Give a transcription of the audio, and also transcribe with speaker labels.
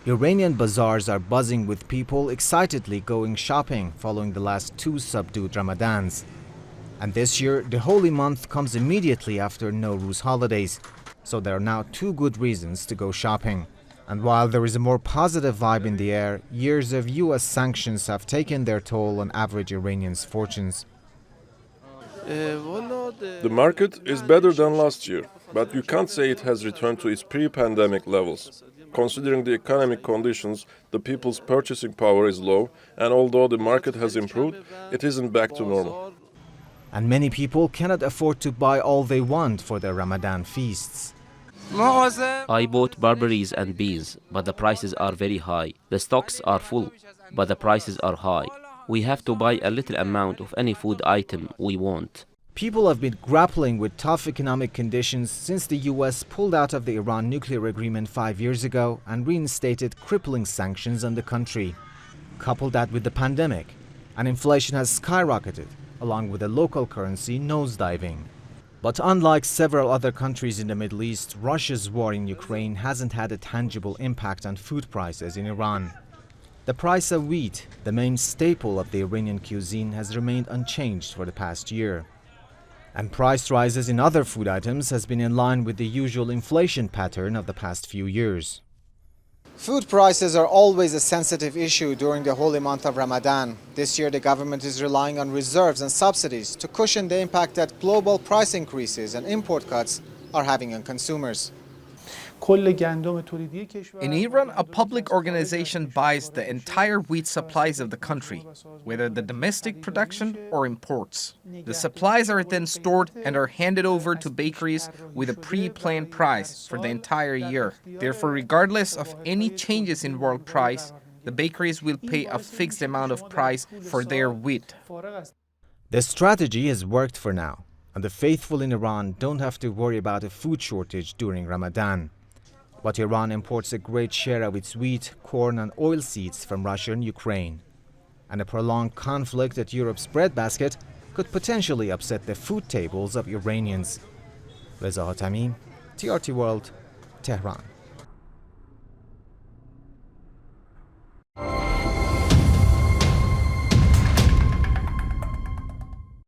Speaker 1: Iranian bazaars are buzzing with people excitedly going shopping following the last two subdued Ramadans. And this year, the holy month comes immediately after Nowruz holidays, so there are now two good reasons to go shopping. And while there is a more positive vibe in the air, years of US sanctions have taken their toll on average Iranians' fortunes.
Speaker 2: The market is better than last year, but you can't say it has returned to its pre-pandemic levels. Considering the economic conditions, the people's purchasing power is low, and although the market has improved, it isn't back to normal.
Speaker 1: And many people cannot afford to buy all they want for their Ramadan feasts.
Speaker 3: I bought barberries and beans, but the prices are very high. The stocks are full, but the prices are high. We have to buy a little amount of any food item we want.
Speaker 1: People have been grappling with tough economic conditions since the US pulled out of the Iran nuclear agreement 5 years ago and reinstated crippling sanctions on the country. Couple that with the pandemic, and inflation has skyrocketed, along with the local currency nosediving. But unlike several other countries in the Middle East, Russia's war in Ukraine hasn't had a tangible impact on food prices in Iran. The price of wheat, the main staple of the Iranian cuisine, has remained unchanged for the past year. And price rises in other food items has been in line with the usual inflation pattern of the past few years.
Speaker 4: Food prices are always a sensitive issue during the holy month of Ramadan. This year, the government is relying on reserves and subsidies to cushion the impact that global price increases and import cuts are having on consumers.
Speaker 5: In Iran, a public organization buys the entire wheat supplies of the country, whether the domestic production or imports. The supplies are then stored and are handed over to bakeries with a pre-planned price for the entire year. Therefore, regardless of any changes in world price, the bakeries will pay a fixed amount of price for their wheat.
Speaker 1: The strategy has worked for now, and the faithful in Iran don't have to worry about a food shortage during Ramadan. But Iran imports a great share of its wheat, corn and oilseeds from Russia and Ukraine. And a prolonged conflict at Europe's breadbasket could potentially upset the food tables of Iranians. Reza Hatami, TRT World, Tehran.